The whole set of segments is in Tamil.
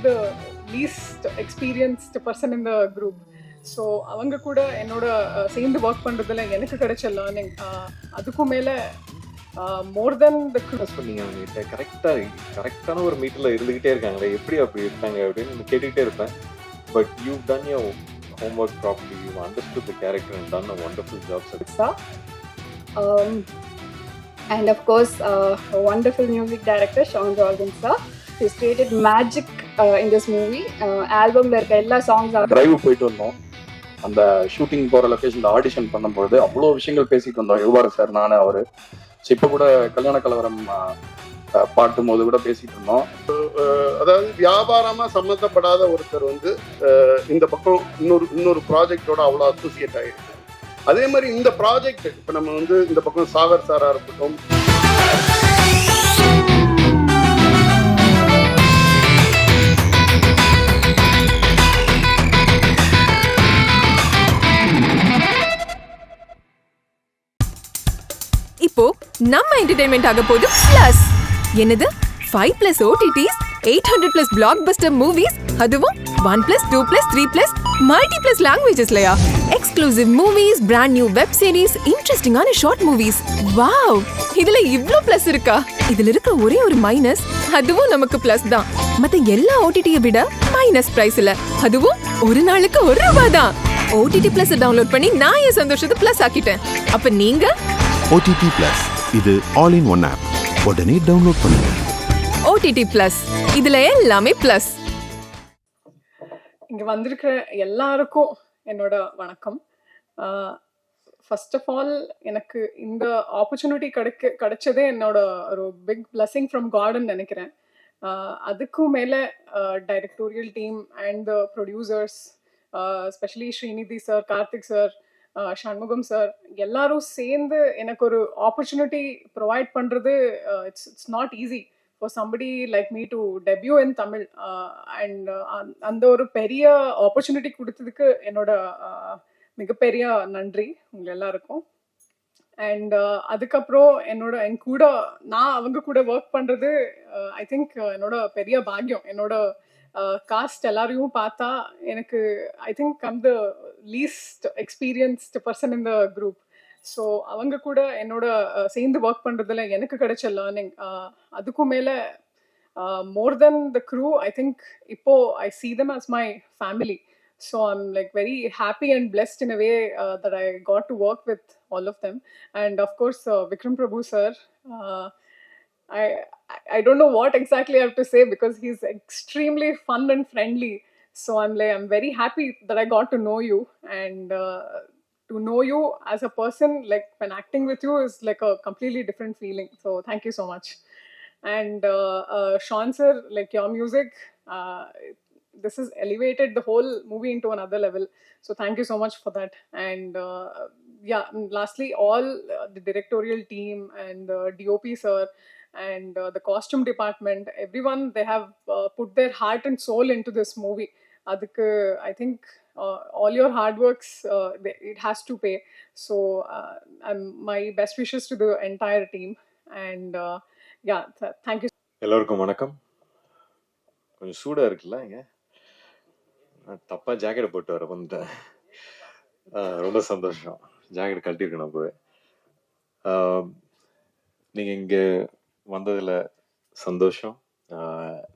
the least experienced person in the group. So அவங்க கூட என்னோட சேர்ந்து ஒர்க் பண்ணுறதுல எனக்கு கிடைச்ச லேர்னிங் அதுக்கும் மேலே மோர் தென் த பண்ணீங்க அவங்ககிட்ட கரெக்டான ஒரு மீட்டரில் இருந்துக்கிட்டே இருக்காங்களே, எப்படி அப்படி இருக்காங்க அப்படின்னு கேட்டுக்கிட்டே இருப்பேன். But you done your homework properly, you understood the character and done a wonderful job, sir. And of course, a wonderful music director, Sean Jordan sir. He's created magic in this movie. Album la irka ella songs drive போயிட்டு வந்தோம். அந்த ஷூட்டிங் போகிற லொக்கேஷனில் ஆடிஷன் பண்ணும்போது அவ்வளோ விஷயங்கள் பேசிட்டு வந்தோம். யுவார் சார், நான், அவர். ஸோ இப்போ கூட கல்யாண கலவரம் பாட்டும் போது கூட பேசிட்டு இருந்தோம். அதாவது வியாபாரமாக சம்மந்தப்படாத ஒருத்தர் இந்த பக்கம் இன்னொரு ப்ராஜெக்டோட அவ்வளோ அசோசியேட் ஆகிருக்கு. அதே மாதிரி இந்த ப்ராஜெக்ட் இப்போ நம்ம இந்த பக்கம் சாகர் சாராக இருக்கட்டும், இப்போ நம்ம என்டர்டெயின்மெண்ட் ஆக போகுது பிளஸ். என்னது 5+ OTTs, 800+ பிளாக்பஸ்டர் மூவிஸ், அதுவும் 1+, 2+, 3+ மல்டி+ லாங்குவேஜஸ்லயா? Exclusive movies, brand new web series, இன்ட்ரெஸ்டிங்கான ஷார்ட் மூவிஸ். வாவ், இதுல இவ்ளோ பிளஸ் இருக்கா? இதுல இருக்க ஒரே ஒரு மைனஸ், அதுவும் நமக்கு பிளஸ் தான். மத்த எல்லா OTT-ய விட மைனஸ் பிரைஸ்ல, அதுவும் ஒரு நாளுக்கு ₹1 தான். OTT Plus டவுன்லோட் பண்ணி நான் என் சந்தோஷத்தை பிளஸ் ஆக்கிட்டேன். அப்ப நீங்க OTT Plus, இது ஆல் இன் ஒன் ஆப். உடனே டவுன்லோட் பண்ணுங்க. OTT Plus, இதுல எல்லாமே பிளஸ். இங்கே வந்திருக்கிற எல்லாருக்கும் என்னோட வணக்கம். ஃபர்ஸ்ட் ஆஃப் ஆல், எனக்கு இந்த ஆப்பர்ச்சுனிட்டி கிடைச்சதே என்னோட ஒரு பிக் பிளஸிங் ஃப்ரம் காட்னு நினைக்கிறேன். அதுக்கும் மேலே directorial team and the producers, specially Srinidhi sir, Karthik sir, Shanmugam sir, எல்லாரும் சேர்ந்து எனக்கு ஒரு ஆப்பர்ச்சுனிட்டி ப்ரொவைட் பண்ணுறது it's not easy for somebody like me to debut in Tamil. And அந்த ஒரு பெரிய ஆப்பர்ச்சுனிட்டி கொடுத்ததுக்கு என்னோட மிகப்பெரிய நன்றி உங்கள் எல்லாருக்கும். அண்ட் அதுக்கப்புறம் என் கூட நான் அவங்க கூட ஒர்க் பண்ணுறது ஐ திங்க் என்னோட பெரிய பாக்கியம். என்னோட காஸ்ட் எல்லாரையும் பார்த்தா எனக்கு I think I'm the least experienced person in the group. So அவங்க கூட என்னோட சேர்ந்து ஒர்க் பண்ணுறதுல எனக்கு கிடைச்ச லேர்னிங் அதுக்கும் மேலே மோர் தென் த க்ரூ, ஐ திங்க் இப்போ ஐ see them as my family. So I'm like very happy and blessed in a way that I got to work with all of them. And of course, Vikram Prabhu sir, I don't know what exactly I have to say because he's extremely fun and friendly. So I'm very happy that I got to know you, and to know you as a person, like when acting with you is like a completely different feeling. So thank you so much. And Sean sir, like your music, this has elevated the whole movie into another level. So thank you so much for that. And yeah, lastly, all the directorial team and the DOP sir and the costume department, everyone, they have put their heart and soul into this movie. Adukku I think all your hard works, it has to pay. So my best wishes to the entire team. And yeah, thank you. எல்லோருக்கும் வணக்கம். கொஞ்சம் சூடாக இருக்குல்ல, இங்கே தப்பாக ஜாக்கெட்டை போட்டு வர வந்துட்டேன். ரொம்ப சந்தோஷம். ஜாக்கெட் கழட்டியிருக்கணும் அப்போவே. நீங்கள் இங்கே வந்ததில் சந்தோஷம்.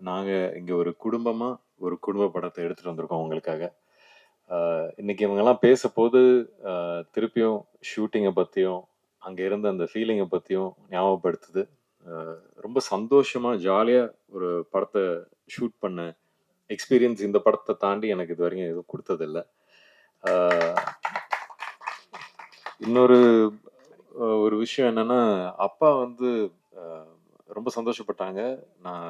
நாங்கள் இங்கே ஒரு குடும்பமாக ஒரு குடும்ப படத்தை எடுத்துகிட்டு வந்திருக்கோம் உங்களுக்காக. இன்றைக்கி இவங்கெல்லாம் பேசப்போது திருப்பியும் ஷூட்டிங்கை பற்றியும் அங்கே இருந்த அந்த ஃபீலிங்கை பற்றியும் ஞாபகப்படுத்துது. ரொம்ப சந்தோஷமாக ஜாலியாக ஒரு படத்தை ஷூட் பண்ண எக்ஸ்பீரியன்ஸ் இந்த படத்தை தாண்டி எனக்கு இது வரைக்கும் எதுவும் கொடுத்ததில்லை. இன்னொரு ஒரு விஷயம் என்னென்னா, அப்பா ரொம்ப சந்தோஷப்பட்டாங்க நான்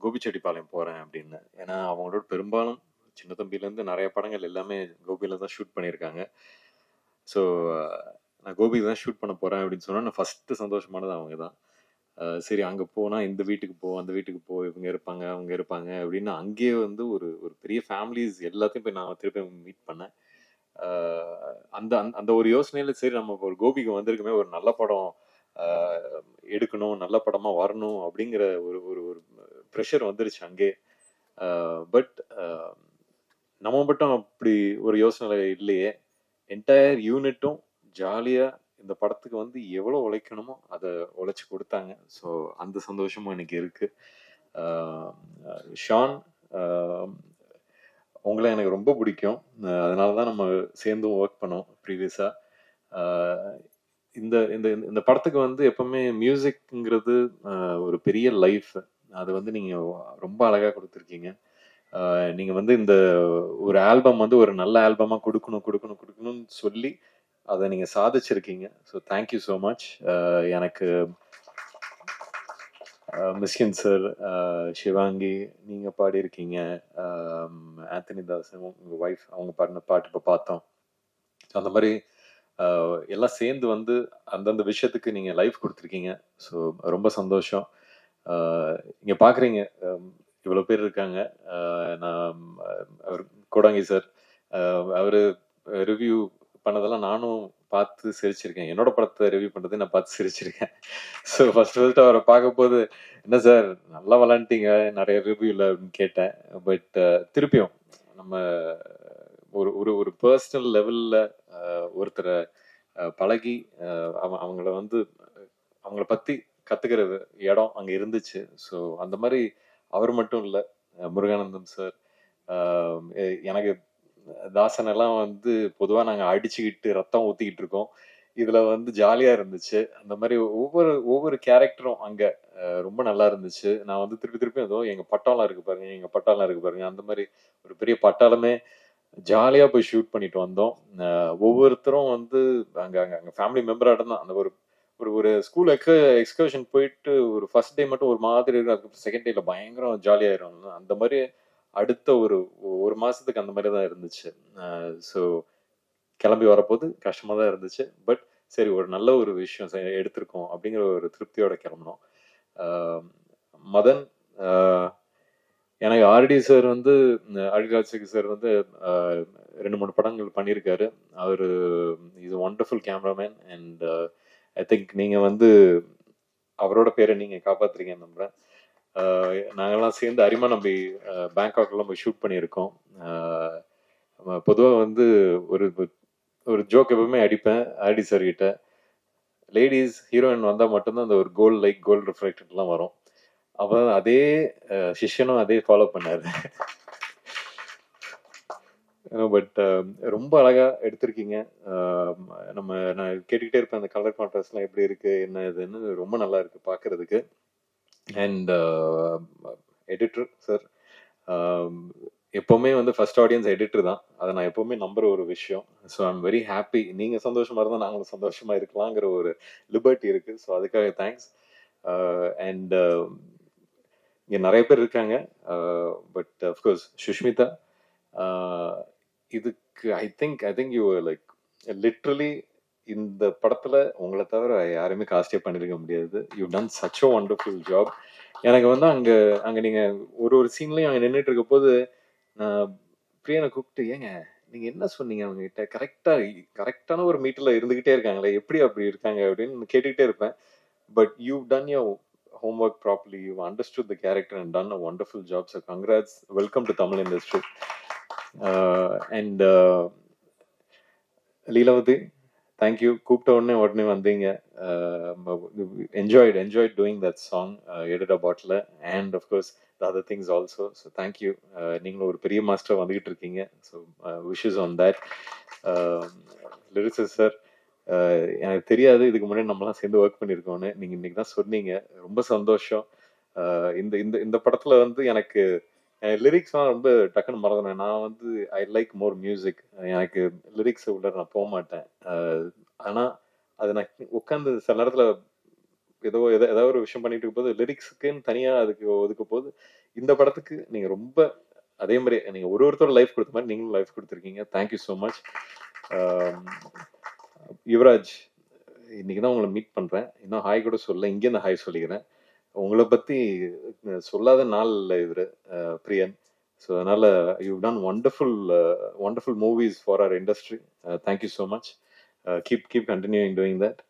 கோபிச்செட்டிப்பாளையம் போகிறேன் அப்படின்னு. ஏன்னா அவங்களோட பெரும்பாலும் சின்ன தம்பிலேருந்து நிறைய படங்கள் எல்லாமே கோபியில் தான் ஷூட் பண்ணியிருக்காங்க. ஸோ நான் கோபியில் தான் ஷூட் பண்ண போகிறேன் அப்படின்னு சொன்னால் நான் ஃபஸ்ட்டு சந்தோஷமானது அவங்க தான். சரி, அங்கே போனால் இந்த வீட்டுக்கு போ, அந்த வீட்டுக்கு போ, இவங்க இருப்பாங்க அவங்க இருப்பாங்க அப்படின்னு அங்கேயே ஒரு ஒரு பெரிய ஃபேமிலிஸ் எல்லாத்தையும் போய் நான் திருப்பி மீட் பண்ணேன். அந்த அந்த ஒரு யோசனையில் சரி நம்ம ஒரு கோபிக்கு வந்திருக்குமே, ஒரு நல்ல படம் எடுக்கணும், நல்ல படமாக வரணும் அப்படிங்கிற ஒரு ஒரு ஒரு ப்ரெஷர் வந்துருச்சு அங்கே. பட் நம்ம மட்டும் அப்படி ஒரு யோசனை இல்லையே. என்டையர் யூனிட்டும் ஜாலியாக இந்த படத்துக்கு வந்து எவ்வளோ உழைக்கணுமோ அதை உழைச்சி கொடுத்தாங்க. ஸோ அந்த சந்தோஷமும் எனக்கு இருக்குது. ஷான், உங்களை எனக்கு ரொம்ப பிடிக்கும். அதனால தான் நம்ம சேர்ந்தும் ஒர்க் பண்ணோம் ப்ரீவியஸாக. இந்த இந்த இந்த படத்துக்கு வந்து எப்பவுமே மியூசிக்ங்கிறது ஒரு பெரிய லைஃப். அது வந்து நீங்கள் ரொம்ப அழகாக கொடுத்துருக்கீங்க. நீங்கள் வந்து இந்த ஒரு ஆல்பம் வந்து ஒரு நல்ல ஆல்பமாக கொடுக்கணும்னு சொல்லி அதை நீங்கள் சாதிச்சிருக்கீங்க. So thank you so much. எனக்கு மிஸ்கின் சார், சிவாங்கி நீங்கள் பாடியிருக்கீங்க, ஆந்தனி தாசன் உங்கள் ஒய்ஃப் அவங்க பாடின பாட்டு இப்போ பார்த்தோம். அந்த மாதிரி எல்லாம் சேர்ந்து வந்து அந்தந்த விஷயத்துக்கு நீங்கள் லைஃப் கொடுத்துருக்கீங்க. ஸோ ரொம்ப சந்தோஷம். இங்கே பார்க்குறீங்க இவ்வளோ பேர் இருக்காங்க. நான் அவர் கோடாங்கி சார் அவர் ரிவ்யூ பண்ணதெல்லாம் நானும் பார்த்து சிரிச்சிருக்கேன். என்னோட படத்தை ரிவ்யூ பண்ணுறதை நான் பார்த்து சிரிச்சிருக்கேன். ஸோ ஃபர்ஸ்ட் அவரை பார்க்கும்போது என்ன சார் நல்லா விளாண்டிங்க நிறைய ரிவ்யூவில் அப்படின்னு கேட்டேன். பட் திருப்பியும் நம்ம ஒரு ஒரு ஒரு பர்சனல் லெவலில் ஒருத்தரை பழகி அவங்கள வந்து அவங்கள பற்றி கற்றுக்கிற இடம் அங்கே இருந்துச்சு. ஸோ அந்த மாதிரி அவர் மட்டும் இல்லை, முருகானந்தம் சார், எனக்கு தாசன் எல்லாம் வந்து பொதுவாக நாங்கள் அடிச்சுக்கிட்டு ரத்தம் ஊற்றிக்கிட்டு இருக்கோம். இதில் வந்து ஜாலியாக இருந்துச்சு. அந்த மாதிரி ஒவ்வொரு கேரக்டரும் அங்கே ரொம்ப நல்லா இருந்துச்சு. நான் வந்து திருப்பி ஏதோ எங்கள் பட்டாளம் இருக்கு பாருங்க, அந்த மாதிரி ஒரு பெரிய பட்டாளமே ஜாலியாக போய் ஷூட் பண்ணிட்டு வந்தோம். ஒவ்வொருத்தரும் வந்து அங்கே ஃபேமிலி மெம்பராக தான். அந்த ஒரு ஸ்கூல் எக்ஸ்கர்ஷன் போயிட்டு ஒரு ஃபர்ஸ்ட் டே மட்டும் ஒரு மாதிரி இருக்கும், அதுக்கப்புறம் செகண்ட் டேல பயங்கரம் ஜாலியாயிரும். அந்த மாதிரி அடுத்த ஒரு மாசத்துக்கு அந்த மாதிரி தான் இருந்துச்சு. ஸோ கிளம்பி வரப்போது கஷ்டமாக தான் இருந்துச்சு. பட் சரி, ஒரு நல்ல ஒரு விஷயம் எடுத்திருக்கோம் அப்படிங்கிற ஒரு திருப்தியோட கிளம்பணும். மதன், எனக்கு ஆர்டி சார் வந்து அழிராஜ் சார் வந்து 2-3 படங்கள் பண்ணியிருக்காரு. அவர் is wonderful cameraman. And I think நீங்கள் வந்து அவரோட பேரை நீங்கள் காப்பாற்றுறீங்கன்னு நம்புகிறேன். நாங்கள்லாம் சேர்ந்து அரிமா நம்பி பேங்காக்லாம் போய் ஷூட் பண்ணியிருக்கோம். பொதுவாக வந்து ஒரு ஜோக் எப்பவுமே அடிப்பேன் ஆர்டி சார் கிட்ட, லேடிஸ் ஹீரோயின் வந்தால் மட்டும்தான் அந்த ஒரு கோல்டு ரிஃப்ளெக்டட்லாம் வரும். அப்போ அதே சிஷ்யனும் அதே ஃபாலோ பண்ணார். பட் ரொம்ப அழகாக எடுத்திருக்கீங்க. நான் கேட்டுக்கிட்டே இருப்பேன் அந்த கலர் கான்ட்ராஸ்ட்லாம் எப்படி இருக்கு என்ன இதுன்னு. ரொம்ப நல்லா இருக்கு பார்க்கறதுக்கு. அண்ட் எடிட்டர் சார், எப்போவுமே வந்து ஃபர்ஸ்ட் ஆடியன்ஸ் எடிட்டர் தான். அதை நான் எப்போவுமே நம்புற ஒரு விஷயம். So I'm very happy. நீங்கள் சந்தோஷமா இருந்தால் நாங்களும் சந்தோஷமா இருக்கலாங்கிற ஒரு லிபர்ட்டி இருக்கு. ஸோ அதுக்காக தேங்க்ஸ். அண்ட் இங்கே நிறைய பேர் இருக்காங்க. பட் அஃப்கோர்ஸ் சுஷ்மிதா, இதுக்கு I think you like literally இந்த படத்துல உங்களை தவிர யாருமே காஸ்டே பண்ணிருக்க முடியாது. You done such a wonderful job. எனக்கு வந்து அங்க நீங்க ஒரு சீன்லயும் அங்க நின்றுட்டு இருக்க போது நான் பிரியனை கூப்பிட்டு, ஏங்க நீங்க என்ன சொன்னீங்க அவங்க கிட்ட, கரெக்டான ஒரு மீட்டர்ல இருந்துகிட்டே இருக்காங்களே, எப்படி அப்படி இருக்காங்க அப்படின்னு கேட்டுக்கிட்டே இருப்பேன். But you done your homework properly, you understood the character and done a wonderful job. So congrats, welcome to Tamil industry. And Leelavati, thank you. கூப்பிட்ட உடனே வந்தீங்க. enjoyed doing that song, Edita Bottle, and of course the other things also. So thank you. நீங்களும் ஒரு பெரிய மாஸ்டர் வந்துகிட்டு இருக்கீங்க. So wishes on that. Lyricist sir, எனக்கு தெரியாது இதுக்கு முன்னாடி நம்மலாம் சேர்ந்து ஒர்க் பண்ணியிருக்கோன்னு. நீங்கள் இன்னைக்கு தான் சொன்னீங்க. ரொம்ப சந்தோஷம். இந்த படத்தில் வந்து எனக்கு லிரிக்ஸ்லாம் ரொம்ப டக்குன்னு மறந்துனேன். நான் வந்து ஐ லைக் மோர் மியூசிக். எனக்கு லிரிக்ஸை உள்ள நான் போக மாட்டேன். ஆனால் அது நான் உட்காந்து சில நேரத்தில் ஏதாவது ஒரு விஷயம் பண்ணிட்டு இருக்கும் போது லிரிக்ஸுக்குன்னு தனியாக அதுக்கு ஒதுக்க போது இந்த படத்துக்கு நீங்கள் ரொம்ப அதே மாதிரி நீங்கள் ஒருத்தரோட லைஃப் கொடுத்த மாதிரி நீங்களும் லைஃப் கொடுத்துருக்கீங்க. Thank you so much. யுவராஜ், இன்னைக்கு தான் உங்களை மீட் பண்ணுறேன். இன்னும் ஹாய் கூட சொல்ல, இங்கேருந்து ஹாய் சொல்லிக்கிறேன். உங்களை பற்றி சொல்லாத நாள் இல்லை இவர் பிரியன். ஸோ அதனால் you done wonderful movies for our industry. Thank you so much. Keep continuing doing that.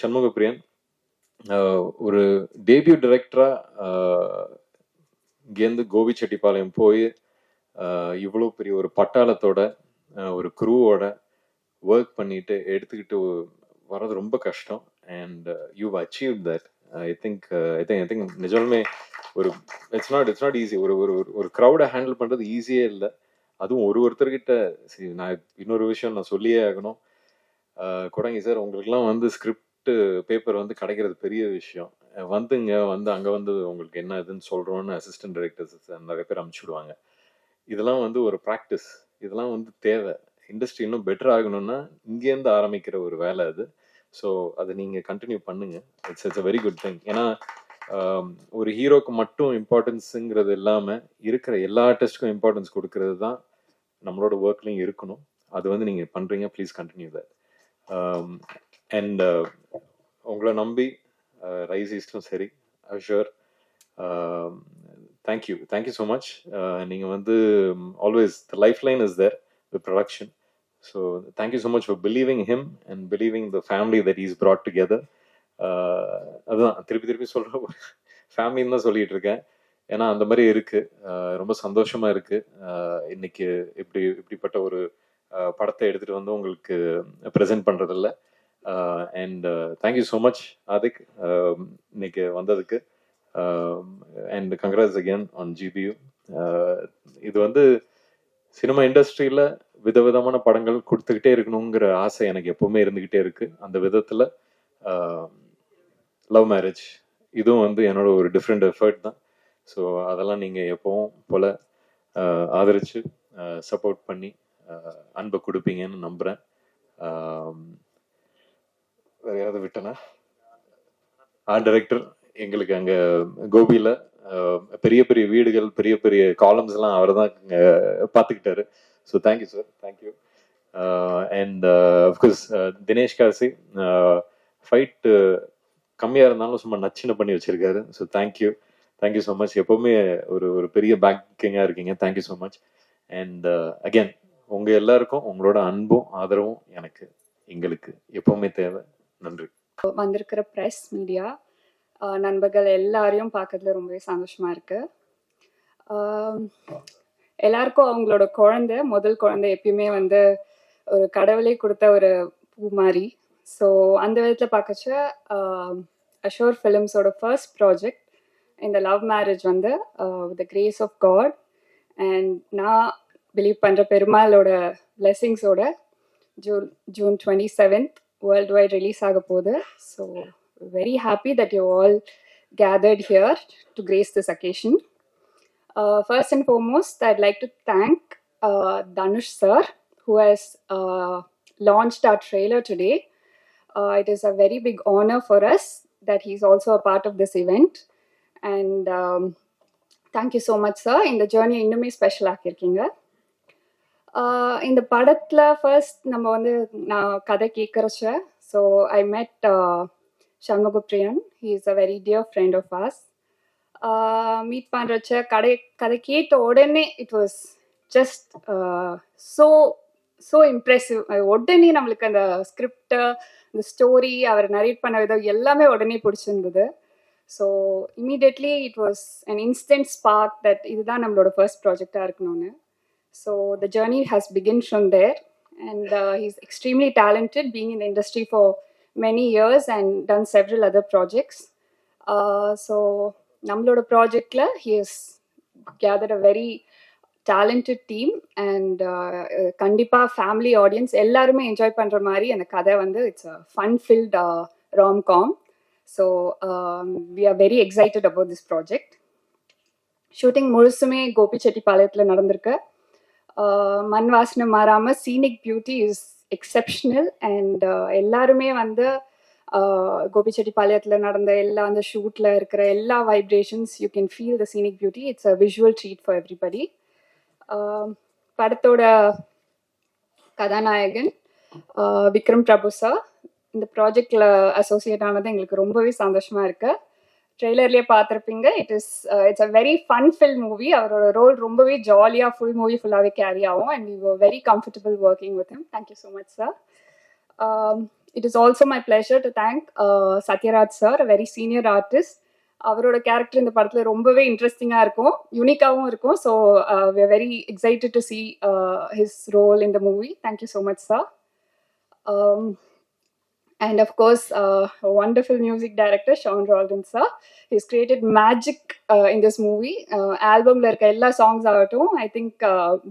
Shanmuga Priyan, ஒரு டேபியூ டைரக்டராக இங்கேருந்து கோபிச்செட்டிப்பாளையம் போய் இவ்வளோ பெரிய ஒரு பட்டாளத்தோட ஒரு க்ரூவோட ஒர்க் பண்ணிட்டு எடுத்துக்கிட்டு வர்றது ரொம்ப கஷ்டம். And you achieve that. I think நிஜமே ஒரு இட்ஸ் நாட் ஈஸி. ஒரு ஒரு ஒரு க்ரௌடை ஹேண்டில் பண்ணுறது ஈஸியே இல்லை. அதுவும் ஒருத்தர்கிட்ட நான் இன்னொரு விஷயம் நான் சொல்லியே ஆகணும். கொடங்கி சார், உங்களுக்குலாம் வந்து ஸ்கிரிப்ட் பேப்பர் வந்து கிடைக்கிறது பெரிய விஷயம். வந்துங்க வந்து அங்கே வந்து உங்களுக்கு என்ன இதுன்னு சொல்கிறோன்னு அசிஸ்டன்ட் டைரக்டர்ஸ் நிறைய பேர் அனுப்பிச்சுடுவாங்க. இதெல்லாம் வந்து ஒரு ப்ராக்டிஸ், இதெல்லாம் வந்து தேவை. இண்டஸ்ட்ரி இன்னும் பெட்டர் ஆகணும்னா இங்கேருந்து ஆரம்பிக்கிற ஒரு வேலை அது. ஸோ அதை நீங்கள் கண்டினியூ பண்ணுங்க. It's a very good thing. ஏன்னா ஒரு ஹீரோக்கு மட்டும் இம்பார்ட்டன்ஸுங்கிறது இல்லாமல் இருக்கிற எல்லா ஆர்டிஸ்ட்டுக்கும் இம்பார்ட்டன்ஸ் கொடுக்கறது தான் நம்மளோட ஒர்க்லையும் இருக்கணும். அது வந்து நீங்கள் பண்ணுறீங்க. Please continue that. அண்ட் உங்களை நம்பி ரைஸ் ஈஸ்டும் சரி, ஷுர். Thank you so much. நீங்கள் வந்து always the lifeline is there with production. So thank you so much for believing him and believing the family that is brought together. அதுதான் திருப்பி சொல்கிற ஃபேமிலின்னு தான் சொல்லிட்டு இருக்கேன். ஏன்னா அந்த மாதிரி இருக்கு. ரொம்ப சந்தோஷமா இருக்கு. இன்னைக்கு இப்படிப்பட்ட ஒரு படத்தை எடுத்துட்டு வந்து உங்களுக்கு ப்ரெசென்ட் பண்றதில்ல. And thank you so much Adhik இன்னைக்கு வந்ததுக்கு. And congrats again on GBU. இது வந்து சினிமா இண்டஸ்ட்ரியில விதவிதமான படங்கள் கொடுத்துக்கிட்டே இருக்கணுங்கிற ஆசை எனக்கு எப்பவுமே இருந்துகிட்டே இருக்கு. அந்த விதத்துல லவ் மேரேஜ் இதுவும் வந்து என்னோட ஒரு டிஃப்ரெண்ட் எஃபர்ட் தான். ஸோ அதெல்லாம் நீங்கள் எப்பவும் போல் ஆதரித்து சப்போர்ட் பண்ணி அன்பை கொடுப்பீங்கன்னு நம்புகிறேன். வேறு யாராவது விட்டனா? ஆர்ட் டைரக்டர் எங்களுக்கு அங்கே கோபியில் பெரிய பெரிய வீடுகள், பெரிய பெரிய காலம்ஸ் எல்லாம் அவர் தான் பார்த்துக்கிட்டாரு. So thank you sir, thank you. And of course Dinesh Kasi fight கம்மியாக இருந்தாலும் சும்மா நச்சுன்னு பண்ணி வச்சிருக்காரு. So thank you so much. எப்போவுமே ஒரு பெரிய பேக்கிங்காக இருக்கீங்க. Thank you so much. And again உங்கள் எல்லாருக்கும் உங்களோட அன்பும் ஆதரவும் எங்களுக்கு எப்போவுமே தேவை. நன்றி. வந்திருக்கிற ப்ரெஸ் மீடியா நண்பர்கள் எல்லாரையும் பார்க்கறதுல ரொம்பவே சந்தோஷமா இருக்கு. எல்லாருக்கும் அவங்களோட முதல் குழந்தை எப்பயுமே வந்து ஒரு கடவுளே கொடுத்த ஒரு பூ மாதிரி. ஸோ அந்த விதத்தில் பார்க்கச்ச அஷோர் ஃபிலிம்ஸோட ஃபர்ஸ்ட் ப்ராஜெக்ட் இந்த லவ் மேரேஜ் வந்து with the grace of God and நான் பிலீவ் பண்ணுற பெருமாளோட பிளெஸிங்ஸோட June 27th world wide release ஆக போகுது. So very happy that you all gathered here to grace this occasion. First and foremost, I'd like to thank Dhanush sir, who has launched our trailer today. It is a very big honor for us that he's also a part of this event. And thank you so much, sir. In the journey, இன்னுமே ஸ்பெஷல் ஆக்கியிருக்கீங்க. இந்த படத்தில் ஃபர்ஸ்ட் நம்ம வந்து நான் கதை கேட்குறச்ச ஸோ ஐ மெட் Shanmugapriyan. He is a very dear friend of ours. Meet பண்ணுறச்ச கதை கேட்ட உடனே it was just so impressive. உடனே நம்மளுக்கு அந்த ஸ்கிரிப்ட், இந்த ஸ்டோரி, அவர் நரேட் பண்ண விதம் எல்லாமே உடனே பிடிச்சிருந்தது. So immediately it was an instant spark that இதுதான் நம்மளோட ஃபர்ஸ்ட் ப்ராஜெக்டாக இருக்கணும்னு. So the journey has begin from there and he is extremely talented, being in the industry for many years and done several other projects. So நம்மளோட ப்ராஜெக்டில் he has gathered a very talented team and கண்டிப்பாக ஃபேமிலி ஆடியன்ஸ் எல்லாருமே என்ஜாய் பண்ணுற மாதிரி அந்த கதை வந்து it's a fun filled rom-com. So we are very excited about this project. Shooting முழுசுமே கோபிச்செட்டிப்பாளையத்தில் நடந்திருக்கு. மண் வாசனை மாறாமல் scenic beauty is exceptional and எல்லாருமே வந்து கோபிச்செட்டிப்பாளையத்தில் நடந்த எல்லா அந்த ஷூட்டில் இருக்கிற எல்லா vibrations you can feel the scenic beauty. It's a visual treat for everybody. படத்தோட கதாநாயகன் விக்ரம் பிரபு சார் இந்த ப்ராஜெக்டில் அசோசியேட் ஆனது எங்களுக்கு ரொம்பவே சந்தோஷமாக இருக்குது. ட்ரெய்லர்லேயே பார்த்துருப்பீங்க. It's a very fun fill movie. அவரோட ரோல் ரொம்பவே ஜாலியாக ஃபுல் மூவி ஃபுல்லாகவே கேரி ஆகும் and we were very comfortable working with him. Thank you so much sir. It is also my pleasure to thank Satyaraj sir, a very senior artist. அவரோட கேரக்டர் இந்த படத்துல ரொம்பவே இன்ட்ரெஸ்டிங்கா இருக்கும், யூனிக்காவும் இருக்கும். So we are very excited to see his role in the movie. Thank you so much, sir. And of course, a wonderful music director, Sean Roldan, sir. He's created magic in this movie. Album la irka ella songs aagatum, I think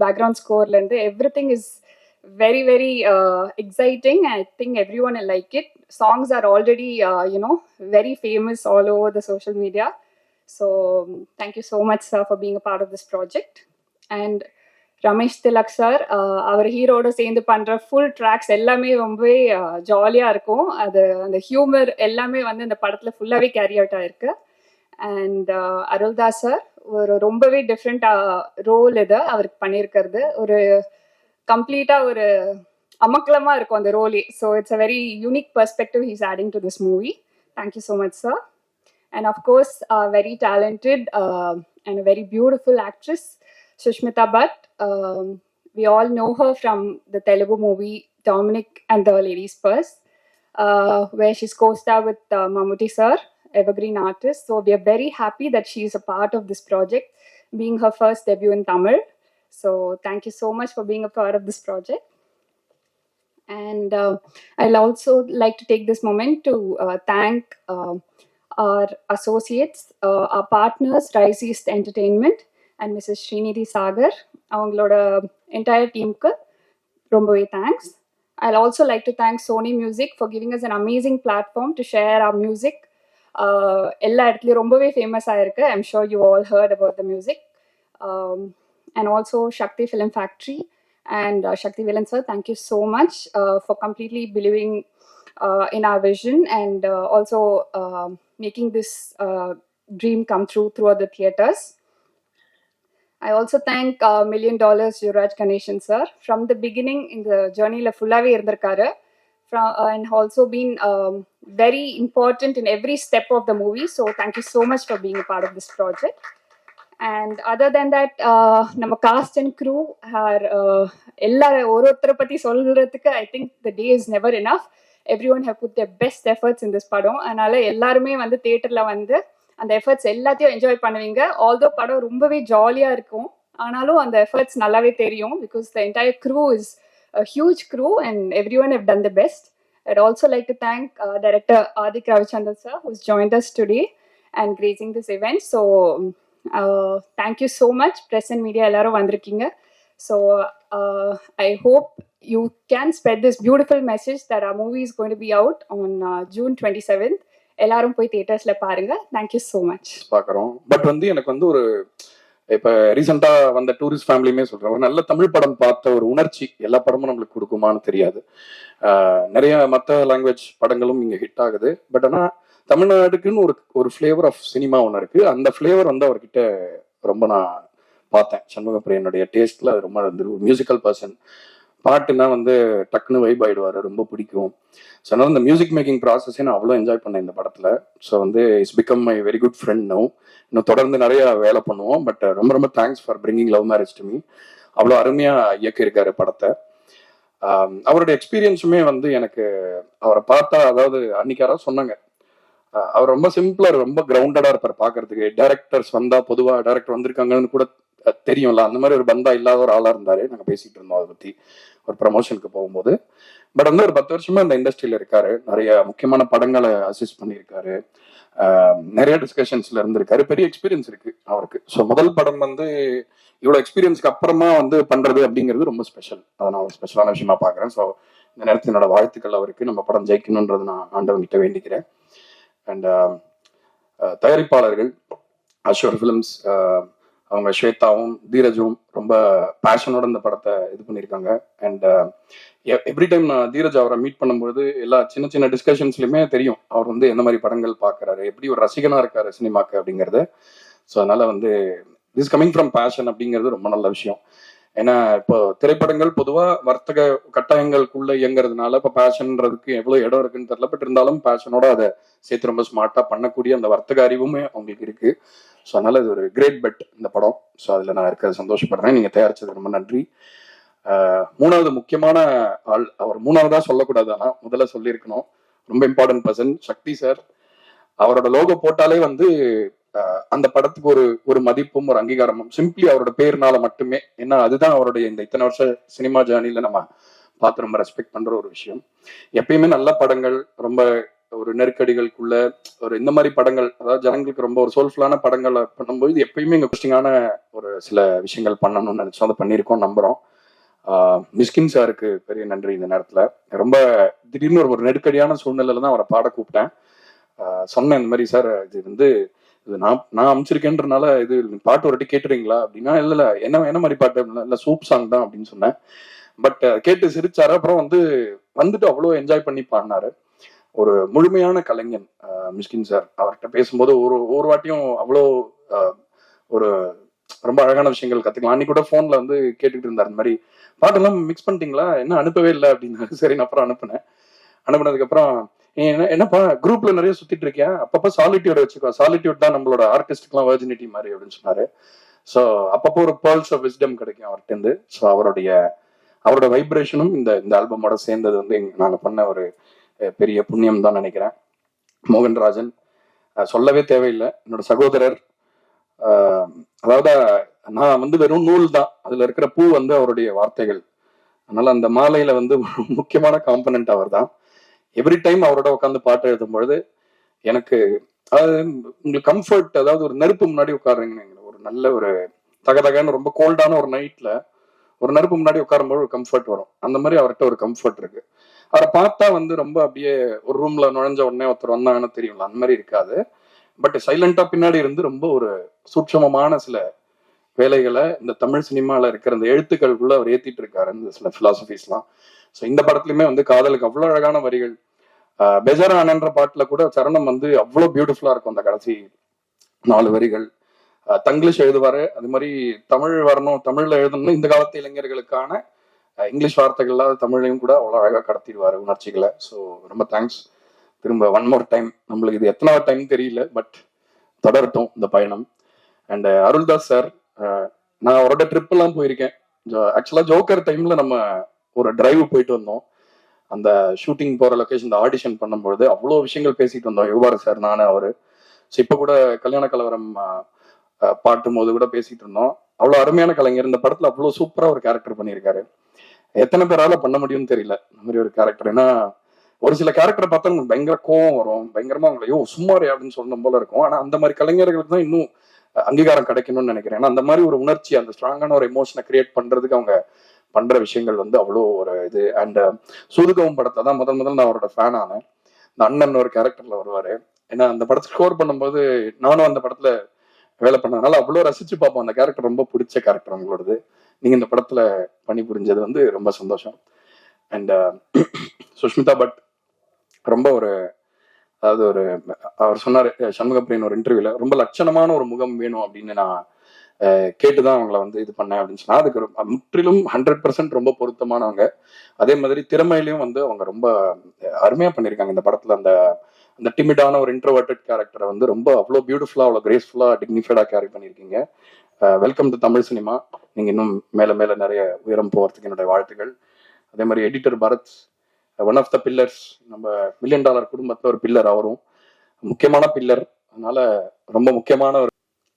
background score la irundhu everything is very very exciting. I think everyone will like it. Songs are already very famous all over the social media. So thank you so much, sir, for being a part of this project. And Ramesh Thilak sir, அவர் ஹீரோட சேர்ந்து பண்ணுற ஃபுல் ட்ராக்ஸ் எல்லாமே ரொம்பவே ஜாலியாக இருக்கும். அது அந்த ஹியூமர் எல்லாமே வந்து இந்த படத்தில் ஃபுல்லாகவே கேரி அவுட் ஆகிருக்கு. அண்ட் அருள்தாஸ் சார் ஒரு ரொம்பவே டிஃப்ரெண்ட் ரோல் இது அவருக்கு பண்ணியிருக்கிறது. ஒரு கம்ப்ளீட்டாக ஒரு அமக்கலமாக இருக்கும் அந்த ரோலே. So it's a very unique perspective he's adding to this movie. Thank you so much sir. And of course, very talented and a very beautiful actress, Sushmita Bhatt. We all know her from the Telugu movie Dominic and the Ladies Purse, where she's co-starred with Mammootty sir, evergreen artist. So we are very happy that she is a part of this project, being her first debut in Tamil. So thank you so much for being a part of this project. And I'll also like to take this moment to thank our associates, our partners, Rise East Entertainment and Mrs. Srinidhi Sagar. அவங்களோட entire teamக்கு ரொம்பவே thanks. I'll also like to thank Sony Music for giving us an amazing platform to share our music. எல்லா இடத்துலையும் ரொம்பவே ஃபேமஸ் ஆயிருக்கு. I'm sure you all heard about the music. And also Shakti Film Factory and Shakti Villain sir, thank you so much for completely believing in our vision and also making this dream come true throughout the theaters. I also thank $1 million Yuvraj Ganeshan sir. From the beginning in the journey la fullave irundirkaru, and also been very important in every step of the movie. So thank you so much for being a part of this project. And other than that, நம்ம cast and crew are எல்லாரும் ஒருத்தரை பற்றி சொல்கிறதுக்கு I think the day is never enough. Everyone have put their best efforts in this படம். அதனால எல்லாருமே வந்து தியேட்டரில் வந்து அந்த எஃபர்ட்ஸ் எல்லாத்தையும் என்ஜாய் பண்ணுவீங்க. ஆல்தோ படம் ரொம்பவே ஜாலியாக இருக்கும், ஆனாலும் அந்த எஃபர்ட்ஸ் நல்லாவே தெரியும். Because the entire crew is a huge crew and everyone have done the best. I'd also like to thank director Adik Ravichandran sir, who's joined us today and gracing this event. So thank you so much. Press and media எல்லாரும் வந்திருக்கீங்க. So I hope you can spread this beautiful message that our movie is going to be out on June 27th. எல்லாரும் போய் தியேட்டர்ஸ்ல பாருங்க. Thank you so much. பார்க்குறோம். பட் வந்து எனக்கு வந்து ஒரு இப்போ ரீசெண்டா வந்த டூரிஸ்ட் ஃபேமிலியுமே சொல்றேன், ஒரு நல்ல தமிழ் படம் பார்த்த ஒரு உணர்ச்சி எல்லா படமும் நம்மளுக்கு கொடுக்குமான்னு தெரியாது. நிறைய மற்ற லாங்குவேஜ் படங்களும் இங்கே ஹிட் ஆகுது. பட் ஆனால் தமிழ்நாடுக்குன்னு ஒரு ஃப்ளேவர் ஆஃப் சினிமா ஒன்று இருக்கு. அந்த ஃப்ளேவர் வந்து அவர்கிட்ட ரொம்ப நான் பார்த்தேன். சண்முகப்பிரியனுடைய டேஸ்ட்ல அது ரொம்ப ஒரு மியூசிக்கல் பர்சன். பாட்டுனா வந்து டக்குன்னு வைப் ஆயிடுவாரு, ரொம்ப பிடிக்கும். ஸோ அதனால இந்த மியூசிக் மேக்கிங் ப்ராசஸே நான் அவ்வளோ என்ஜாய் பண்ணேன் இந்த படத்துல. ஸோ வந்து it's become my very good friend no. இன்னும் தொடர்ந்து நிறைய வேலை பண்ணுவோம். பட் ரொம்ப ரொம்ப thanks for bringing love marriage to me. அவ்வளோ அருமையா இயக்கியிருக்காரு படத்தை. அவருடைய எக்ஸ்பீரியன்ஸுமே வந்து எனக்கு அவரை பார்த்தா, அதாவது அன்னைக்கு யாராவது சொன்னாங்க, அவர் ரொம்ப சிம்பிளா ரொம்ப கிரவுண்டடா இருப்பார் பார்க்கறதுக்கு. டைரக்டர்ஸ் வந்தா பொதுவா டைரக்டர் வந்திருக்காங்கன்னு கூட தெரியும்ல, அந்த மாதிரி ஒரு பந்தா இல்லாத ஒரு ஆளா இருந்தாரு. நாங்க பேசிட்டு இருந்தோம் அதை பத்தி ஒரு ப்ரமோஷனுக்கு போகும்போது. பட் வந்து ஒரு 10 வருஷமா இந்த இண்டஸ்ட்ரியில இருக்காரு. நிறைய முக்கியமான படங்களை அசிஸ்ட் பண்ணியிருக்காரு. நிறைய டிஸ்கஷன்ஸ்ல இருந்திருக்காரு. பெரிய எக்ஸ்பீரியன்ஸ் இருக்கு அவருக்கு. ஸோ முதல் படம் வந்து இவ்வளவு எக்ஸ்பீரியன்ஸ்க்கு அப்புறமா வந்து பண்றது அப்படிங்கிறது ரொம்ப ஸ்பெஷல். அதை நான் ஒரு ஸ்பெஷலான விஷயமா பாக்குறேன். ஸோ இந்த நேரத்தில் என்னோட வாழ்த்துக்கள் அவருக்கு. நம்ம படம் ஜெயிக்கணும்ன்றது நான் ஆண்டவன்கிட்ட வேண்டிக்கிறேன். அண்ட் தயாரிப்பாளர்கள் அஷோர் ஃபிலிம்ஸ், அவங்க ஸ்வேதாவும் தீரஜும் ரொம்ப பேஷனோட இந்த படத்தை இது பண்ணியிருக்காங்க. அண்ட் எவ்ரி டைம் நான் தீரஜ் அவரை மீட் பண்ணும்போது எல்லா சின்ன சின்ன டிஸ்கஷன்ஸ்லையுமே தெரியும் அவர் வந்து எந்த மாதிரி படங்கள் பார்க்குறாரு, எப்படி ஒரு ரசிகனா இருக்காரு சினிமாக்கு அப்படிங்கிறது. ஸோ அதனால வந்து திஸ் கமிங் ஃப்ரம் பேஷன் அப்படிங்கிறது ரொம்ப நல்ல விஷயம். ஏன்னா இப்போ திரைப்படங்கள் பொதுவாக வர்த்தக கட்டாயங்களுக்குள்ள இயங்குறதுனால இப்போ பேஷன்ன்றதுக்கு எவ்வளோ இடம் இருக்குன்னு தெரியல. பட் இருந்தாலும் பேஷனோட அதை சேர்த்து ரொம்ப ஸ்மார்ட்டாக பண்ணக்கூடிய அந்த வர்த்தக அறிவுமே அவங்களுக்கு இருக்கு. ஸோ அதனால இது ஒரு கிரேட் பெட் இந்த படம். ஸோ அதில் நான் இருக்கிறது சந்தோஷப்படுறேன். நீங்கள் தயாரிச்சது ரொம்ப நன்றி. மூணாவது முக்கியமான ஆள், அவர் மூணாவதா சொல்லக்கூடாது, ஆனால் முதல்ல சொல்லியிருக்கணும், ரொம்ப இம்பார்ட்டன்ட் பர்சன் சக்தி சார். அவரோட லோகோ போட்டாலே வந்து அந்த படத்துக்கு ஒரு ஒரு மதிப்பும் ஒரு அங்கீகாரமும் சிம்பிளி அவரோட பேர்னால மட்டுமே. ஏன்னா அதுதான் அவருடைய இந்த இத்தனை வருஷ சினிமா ஜேர்னில நம்ம பார்த்து ரொம்ப ரெஸ்பெக்ட் பண்ற ஒரு விஷயம். எப்பயுமே நல்ல படங்கள், ரொம்ப ஒரு நெருக்கடிகளுக்குள்ள ஒரு இந்த மாதிரி படங்கள், அதாவது ஜனங்களுக்கு ரொம்ப ஒரு சோல்ஃபுல்லான படங்களை பண்ணும்போது எப்பயுமே இங்க இன்ட்ரெஸ்டிங்கான ஒரு சில விஷயங்கள் பண்ணணும்னு நினைச்சோம். அதை பண்ணியிருக்கோம், நம்புறோம். மிஸ்கின் சாருக்கு பெரிய நன்றி இந்த நேரத்துல. ரொம்ப திடீர்னு ஒரு நெருக்கடியான சூழ்நிலையில தான் அவரை பாட கூப்பிட்டேன். சொன்னேன் இந்த மாதிரி, சார் இது வந்து இது நான் அமைச்சிருக்கேன்றனால இது பாட்டு ஒரு வாட்டி கேட்டுறீங்களா அப்படின்னா, இல்ல என்ன மாதிரி பாட்டு, இல்ல சூப் சாங் தான் அப்படின்னு சொன்னேன். பட் கேட்டு சிரிச்சாரு. அப்புறம் வந்துட்டு அவ்வளோ என்ஜாய் பண்ணி பாடினாரு. ஒரு முழுமையான கலைஞன் மிஸ்கின் சார். அவர்கிட்ட பேசும்போது ஒரு வாட்டியும் அவ்வளோ ஒரு ரொம்ப அழகான விஷயங்கள் கத்துக்கலாம். அன்னைக்கு கூட போன்ல வந்து கேட்டுக்கிட்டு இருந்தார், இந்த மாதிரி பாட்டெல்லாம் மிக்ஸ் பண்ணிட்டீங்களா, என்ன அனுப்பவே இல்லை அப்படின்னாரு. சரி, நான் அப்புறம் அனுப்புனதுக்கு அப்புறம் என்னப்பா குரூப்ல நிறைய சுத்திட்டு இருக்கியா, அப்பப்போ சாலிட்யூட் வச்சுக்கோ, சாலிட்யூட் தான் நம்மளோட ஆர்டிஸ்டுக்குலாம் வெர்ஜினிட்டி மாதிரி அப்படின்னு சொன்னாரு. ஸோ அப்பப்போ ஒரு பேர்ல்ஸ் ஆஃப் விஸ்டம் கிடைக்கும் அவர்கிட்ட இருந்து. ஸோ அவரோட வைப்ரேஷனும் இந்த ஆல்பமோட சேர்ந்தது வந்து நாங்க பண்ண ஒரு பெரிய புண்ணியம் தான் நினைக்கிறேன். மோகன்ராஜன் சொல்லவே தேவையில்லை, என்னோட சகோதரர். அதாவது நான் வந்து வெறும் நூல் தான், அதுல இருக்கிற பூ வந்து அவருடைய வார்த்தைகள். அதனால அந்த மாலையில வந்து முக்கியமான காம்பனன்ட் அவர் தான். எவ்ரி டைம் அவரோட உட்காந்து பாட்டு எழுதும் பொழுது எனக்கு அதாவது உங்களுக்கு கம்ஃபர்ட், அதாவது ஒரு நெருப்பு முன்னாடி உட்காருங்க, ஒரு நல்ல ஒரு தகதகன்னு ரொம்ப கோல்டான ஒரு நைட்ல ஒரு நெருப்பு முன்னாடி உட்காரும்போது ஒரு கம்ஃபர்ட் வரும். அந்த மாதிரி அவர்கிட்ட ஒரு கம்ஃபர்ட் இருக்கு. அவரை பார்த்தா வந்து ரொம்ப அப்படியே ஒரு ரூம்ல நுழைஞ்ச உடனே ஒருத்தர் வந்தாங்கன்னு தெரியும்ல, அந்த மாதிரி இருக்காது. பட் சைலண்டா பின்னாடி இருந்து ரொம்ப ஒரு சூட்சமமான சில வேலைகளை இந்த தமிழ் சினிமால இருக்கிற அந்த எழுத்துக்களுக்குள்ள அவர் ஏத்திட்டு இருக்காரு, இந்த சில பிலாசபிஸ்லாம். ஸோ இந்த படத்துலயுமே வந்து காதலுக்கு அவ்வளவு அழகான வரிகள். பெஜரானன்ற பாட்டுல கூட சரணம் வந்து அவ்வளவு பியூட்டிஃபுல்லா இருக்கும். அந்த கடைசி 4 வரிகள் தங்கிலீஷ் எழுதுவாரு. அது மாதிரி தமிழ் வரணும், தமிழ்ல எழுதணும்னு இந்த காலத்து இளைஞர்களுக்கான இங்கிலீஷ் வார்த்தைகள் இல்லாத தமிழையும் கூட அவ்வளோ அழகா கடத்திடுவாரு உணர்ச்சிகளை. ஸோ ரொம்ப தேங்க்ஸ். திரும்ப ஒன் மோர் டைம், நம்மளுக்கு இது எத்தனாவது டைம் தெரியல, பட் தொடரட்டும் இந்த பயணம். அண்ட் அருள்தாஸ் சார், நான் அவரோட ட்ரிப் எல்லாம் போயிருக்கேன். ஆக்சுவலா ஜோக்கர் டைம்ல நம்ம ஒரு டிரைவ் போயிட்டு வந்தோம். அந்த ஷூட்டிங் போற லொகேஷன், இந்த ஆடிஷன் பண்ணும்பொழுது அவ்வளோ விஷயங்கள் பேசிட்டு வந்தோம், யுவார் சார், நானு, அவரு. ஸோ இப்போ கூட கல்யாண கலவரம் பாட்டும் போது கூட பேசிட்டு இருந்தோம். அவ்வளோ அருமையான கலைஞர். இந்த படத்துல அவ்வளோ சூப்பரா ஒரு கேரக்டர் பண்ணியிருக்காரு. எத்தனை பேரால பண்ண முடியும்னு தெரியல இந்த மாதிரி ஒரு கேரக்டர். ஏன்னா ஒரு சில கேரக்டரை பார்த்தா உங்களுக்கு பயங்கர கோவம் வரும், பயங்கரமா அவங்களையோ சும்மாரி அப்படின்னு சொல்லணும் போல இருக்கும். ஆனா அந்த மாதிரி கலைஞர்களுக்கு தான் இன்னும் அங்கீகாரம் கிடைக்கணும்னு நினைக்கிறேன். ஏன்னா அந்த மாதிரி ஒரு உணர்ச்சி, அந்த ஸ்ட்ராங்கான ஒரு எமோஷனை கிரியேட் பண்றதுக்கு அவங்க பண்ற விஷயங்கள் வந்து அவ்வளோ ஒரு இது. அண்ட் சூதுகவும் படத்தை தான் முதல் நான் அவரோட ஃபேன் ஆனேன். இந்த அண்ணன் ஒரு கேரக்டர்ல வருவாரு. ஏன்னா அந்த படத்தை ஸ்கோர் பண்ணும்போது நானும் அந்த படத்துல வேலை பண்ணதுனால அவ்வளோ ரசிச்சு பார்ப்போம். அந்த கேரக்டர் ரொம்ப பிடிச்ச கேரக்டர் உங்களோடது. நீங்க இந்த படத்துல பணி புரிஞ்சது வந்து ரொம்ப சந்தோஷம். அண்ட் சுஷ்மிதா பட் ரொம்ப ஒரு, அதாவது ஒரு, அவர் சொன்னாரு சண்முகப்பிரியன் ஒரு இன்டர்வியூல, ரொம்ப லட்சணமான ஒரு முகம் வேணும் அப்படின்னு நான் கேட்டுதான் அவங்கள வந்து இது பண்ணேன் அப்படின்னு சொன்னா, அதுக்கு முற்றிலும் 100% ரொம்ப பொருத்தமானவங்க. அதே மாதிரி திறமையிலையும் வந்து அவங்க ரொம்ப அருமையா பண்ணியிருக்காங்க இந்த படத்துல. அந்த டிமிடான ஒரு இன்ட்ரோவர்டட் கேரக்டரை வந்து ரொம்ப அவ்வளோ பியூட்டிஃபுல்லா, அவ்வளோ கிரேஸ்ஃபுல்லா, டிக்னிஃபைடா கேரி பண்ணியிருக்கீங்க. Welcome to Tamil cinema. நீங்க இன்னும் மேல நிறைய உயரம் போகிறதுக்கு என்னுடைய வாழ்த்துக்கள். அதே மாதிரி editor Bharath, one of the pillars, நம்ம $1 மில்லியன் குடும்பத்துல ஒரு பில்லர், அவரும் முக்கியமான பில்லர். அதனால ரொம்ப முக்கியமான ஒரு,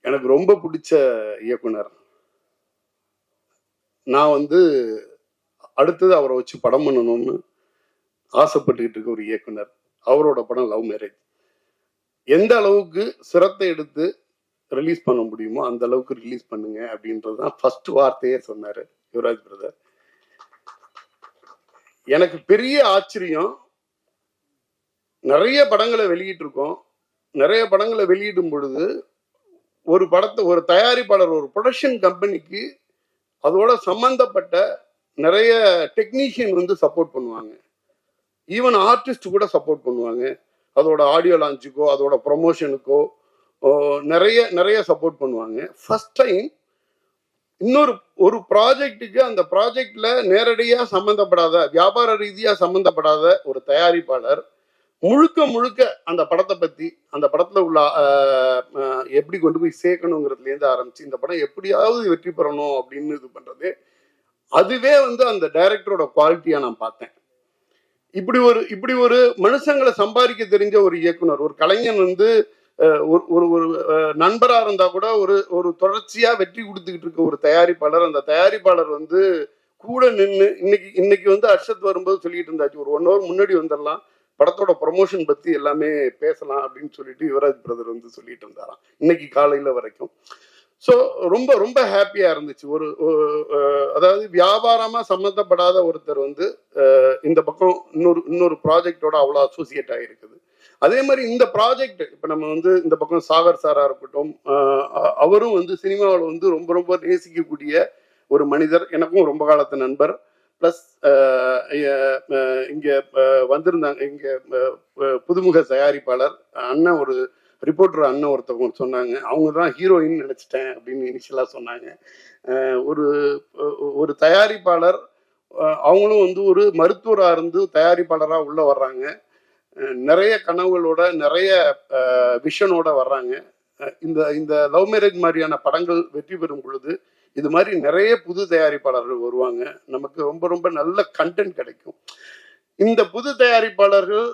எனக்கு ரொம்ப பிடிச்ச இயக்குனர். நான் வந்து அடுத்தது அவரை வச்சு படம் பண்ணணும்னு ஆசைப்பட்டுக்கிட்டு இருக்க ஒரு இயக்குனர். அவரோட படம் லவ் மேரேஜ். எந்த அளவுக்கு சிரத்தை எடுத்து ரிலீஸ் பண்ண முடியுமோ அந்த அளவுக்கு ரிலீஸ் பண்ணுங்க அப்படின்றது தான் ஃபர்ஸ்ட் வார்த்தையே சொன்னாரு யுவராஜ் பிரதர். எனக்கு பெரிய ஆச்சரியம், நிறைய படங்களை வெளியிட்டு இருக்கோம். நிறைய படங்களை வெளியிடும் பொழுது ஒரு படத்தை ஒரு தயாரிப்பாளர், ஒரு ப்ரொடக்ஷன் கம்பெனிக்கு அதோட சம்பந்தப்பட்ட நிறைய டெக்னீஷியன் வந்து சப்போர்ட் பண்ணுவாங்க. ஈவன் ஆர்டிஸ்ட் கூட சப்போர்ட் பண்ணுவாங்க. அதோட ஆடியோ லான்ச்சுக்கோ அதோட ப்ரொமோஷனுக்கோ நிறைய சப்போர்ட் பண்ணுவாங்க. ஃபர்ஸ்ட் டைம் ஒரு ப்ராஜெக்டுக்கு, அந்த ப்ராஜெக்ட்ல நேரடியாக சம்மந்தப்படாத, வியாபார ரீதியாக சம்மந்தப்படாத ஒரு தயாரிப்பாளர் முழுக்க அந்த படத்தை பற்றி, அந்த படத்தில் உள்ள எப்படி கொண்டு போய் சேர்க்கணுங்கிறதுலேருந்து ஆரம்பிச்சு இந்த படம் எப்படியாவது வெற்றி பெறணும் அப்படின்னு இது பண்ணுறது, அதுவே வந்து அந்த டைரக்டரோட குவாலிட்டியாக நான் பார்த்தேன். இப்படி ஒரு மனுஷங்களை சம்பாதிக்க தெரிஞ்ச ஒரு இயக்குனர், ஒரு கலைஞன் வந்து ஒரு ஒரு ஒரு நண்பரா இருந்தா கூட ஒரு தொடர்ச்சியா வெற்றி கொடுத்துக்கிட்டு இருக்க ஒரு தயாரிப்பாளர். அந்த தயாரிப்பாளர் வந்து கூட நின்று இன்னைக்கு வந்து அர்ஷத் வரும்போது சொல்லிட்டு இருந்தாச்சு, ஒரு 1 hour முன்னாடி வந்துடலாம், படத்தோட ப்ரமோஷன் பத்தி எல்லாமே பேசலாம் அப்படின்னு சொல்லிட்டு யுவராஜ் பிரதர் வந்து சொல்லிட்டு இருந்தாராம் இன்னைக்கு காலையில வரைக்கும். ஸோ ரொம்ப ரொம்ப ஹாப்பியா இருந்துச்சு. அதாவது வியாபாரமா சம்மந்தப்படாத ஒருத்தர் வந்து இந்த பக்கம் இன்னொரு ப்ராஜெக்டோட அவ்வளோ அசோசியேட் ஆகிருக்குது. அதே மாதிரி இந்த ப்ராஜெக்ட் இப்போ நம்ம வந்து இந்த பக்கம் சாகர் சாரா இருக்கட்டும், அவரும் வந்து சினிமாவில் வந்து ரொம்ப ரொம்ப நேசிக்கக்கூடிய ஒரு மனிதர், எனக்கும் ரொம்ப காலத்து நண்பர். ப்ளஸ் இங்கே வந்திருந்தாங்க, இங்கே புதுமுக தயாரிப்பாளர் அண்ணன், ஒரு ரிப்போர்ட்டர் அண்ணன் ஒருத்தவங்க சொன்னாங்க, அவங்க தான் ஹீரோயின் நினச்சிட்டேன் அப்படின்னு இனிஷியலாக சொன்னாங்க. ஒரு தயாரிப்பாளர், அவங்களும் வந்து ஒரு மருத்துவராக இருந்து தயாரிப்பாளராக உள்ள வர்றாங்க, நிறைய கனவுகளோட நிறைய விஷனோட வர்றாங்க. இந்த லவ் மேரேஜ் மாதிரியான படங்கள் வெற்றி பெறும் பொழுது இது மாதிரி நிறைய புது தயாரிப்பாளர்கள் வருவாங்க, நமக்கு ரொம்ப ரொம்ப நல்ல கண்டென்ட் கிடைக்கும். இந்த புது தயாரிப்பாளர்கள்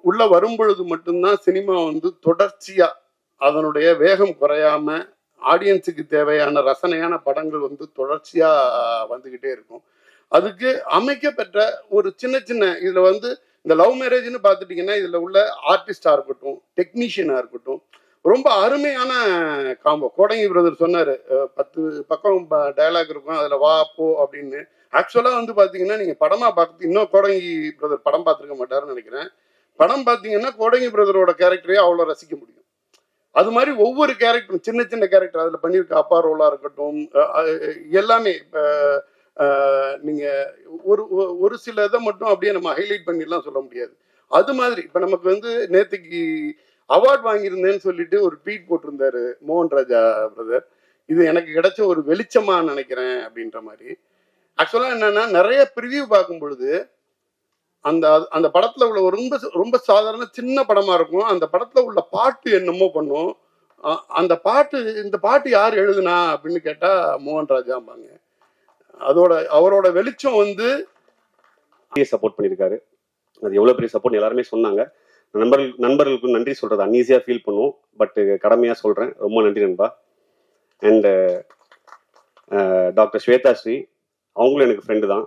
உள்ள வரும் பொழுது மட்டும்தான் சினிமா வந்து தொடர்ச்சியா அதனுடைய வேகம் குறையாம ஆடியன்ஸுக்கு தேவையான ரசனையான படங்கள் வந்து தொடர்ச்சியா வந்துகிட்டே இருக்கும். அதுக்கு அமைக்கப்பட்ட ஒரு சின்ன இதுல வந்து இந்த லவ் மேரேஜ்னு பார்த்துட்டீங்கன்னா இதுல உள்ள ஆர்டிஸ்டா இருக்கட்டும், டெக்னீஷியனா இருக்கட்டும், ரொம்ப அருமையான காம்போ. கோடங்கி பிரதர் சொன்னாரு, 10 பக்கம் டயலாக் இருக்கும், அதுல வா போ அப்படின்னு. ஆக்சுவலா வந்து பாத்தீங்கன்னா நீங்க படமா பார்த்து, இன்னும் கோடங்கி பிரதர் படம் பார்த்துருக்க மாட்டாருன்னு நினைக்கிறேன். படம் பார்த்தீங்கன்னா கோடங்கி பிரதரோட கேரக்டரையே அவ்வளோ ரசிக்க முடியும். அது மாதிரி ஒவ்வொரு கேரக்டரும் சின்ன கேரக்டர் அதில் பண்ணியிருக்க, அப்பா ரோலா இருக்கட்டும், எல்லாமே நீங்க ஒரு சில இதை மட்டும் அப்படியே நம்ம ஹைலைட் பண்ணிடலாம் சொல்ல முடியாது. அது மாதிரி இப்ப நமக்கு வந்து நேற்றுக்கு அவார்ட் வாங்கியிருந்தேன்னு சொல்லிட்டு ஒரு ட்வீட் போட்டிருந்தாரு மோகன் ராஜா பிரதர். இது எனக்கு கிடைச்ச ஒரு வெளிச்சமா நினைக்கிறேன் அப்படின்ற மாதிரி. ஆக்சுவலா என்னன்னா, நிறைய ப்ரிவியூ பார்க்கும் பொழுது அந்த படத்துல உள்ள ஒரு ரொம்ப ரொம்ப சாதாரண சின்ன படமா இருக்கும், அந்த படத்துல உள்ள பாட்டு என்னமோ பண்ணும். இந்த பாட்டு யார் எழுதுனா அப்படின்னு கேட்டா மோகன் ராஜாம்பாங்க. அவரோட வெளிச்சம் வந்து சப்போர்ட் பண்ணியிருக்காரு. அது எவ்வளவு பெரிய சப்போர்ட் எல்லாருமே சொன்னாங்க. நண்பர்களுக்கு நன்றி சொல்றது அன்ஈஸியா ஃபீல் பண்ணுவோம், பட் கடமையா சொல்றேன், ரொம்ப நன்றி நண்பா. அண்ட் டாக்டர் ஸ்வேதா ஸ்ரீ, அவங்களும் எனக்கு ஃப்ரெண்டு தான்.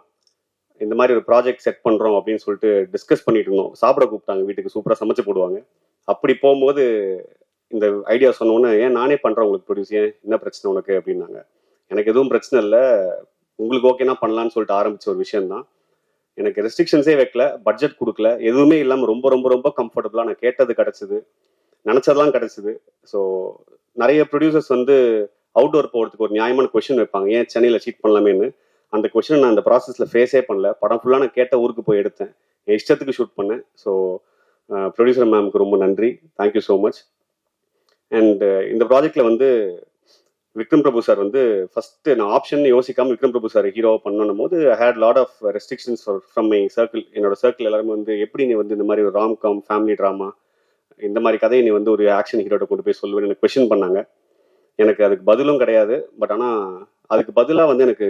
இந்த மாதிரி ஒரு ப்ராஜெக்ட் செட் பண்றோம் அப்படின்னு சொல்லிட்டு டிஸ்கஸ் பண்ணிட்டு இருந்தோம். சாப்பிட கூப்பிட்டாங்க, வீட்டுக்கு சூப்பரா சமைச்சு போடுவாங்க. அப்படி போகும்போது இந்த ஐடியா சொன்னோன்னே, ஏன் நானே பண்றேன் உங்களுக்கு ப்ரொடியூஸ், ஏன் என்ன பிரச்சனை உனக்கு அப்படின்னாங்க. எனக்கு எதுவும் பிரச்சனை இல்லை, உங்களுக்கு ஓகேனா பண்ணலான்னு சொல்லிட்டு ஆரம்பிச்ச ஒரு விஷயம் தான். எனக்கு ரெஸ்ட்ரிக்ஷன்ஸே வைக்கல, பட்ஜெட் கொடுக்கல, எதுவுமே இல்லாமல் ரொம்ப ரொம்ப ரொம்ப கம்ஃபர்டபுளாக நான் கேட்டது கிடைச்சிது, நினச்சதெல்லாம் கிடைச்சிது. ஸோ நிறைய ப்ரொடியூசர்ஸ் வந்து அவுட்டோர் போகிறதுக்கு ஒரு நியாயமான கொஷின் வைப்பாங்க, ஏன் சென்னையில் சீட் பண்ணலாமேன்னு. அந்த கொஷின் நான் அந்த ப்ராசஸில் ஃபேஸே பண்ணல. படம் ஃபுல்லாக நான் கேட்ட ஊருக்கு போய் எடுத்தேன், என் இஷ்டத்துக்கு ஷூட் பண்ணேன். ஸோ ப்ரொடியூசர் மேமுக்கு ரொம்ப நன்றி, தேங்க்யூ ஸோ மச். அண்ட் இந்த ப்ராஜெக்டில் வந்து விக்ரம் பிரபு சார் வந்து ஃபர்ஸ்ட் நான் ஆப்ஷன் யோசிக்காம விக்ரம் பிரபு சார் ஹீரோ பண்ணணும் போது I had lot of restrictions from my circle. என்னோட சர்க்கிள் எல்லாருமே வந்து, எப்படி நீ வந்து இந்த மாதிரி ஒரு ராம்காம் ஃபேமிலி ட்ராமா இந்த மாதிரி கதையை நீ வந்து ஒரு ஆக்ஷன் ஹீரோட்ட கொண்டு போய் சொல்லுவேன்னு எனக்கு கொஸ்டின் பண்ணாங்க. எனக்கு அதுக்கு பதிலும் கிடையாது. பட் ஆனால் அதுக்கு பதிலாக வந்து எனக்கு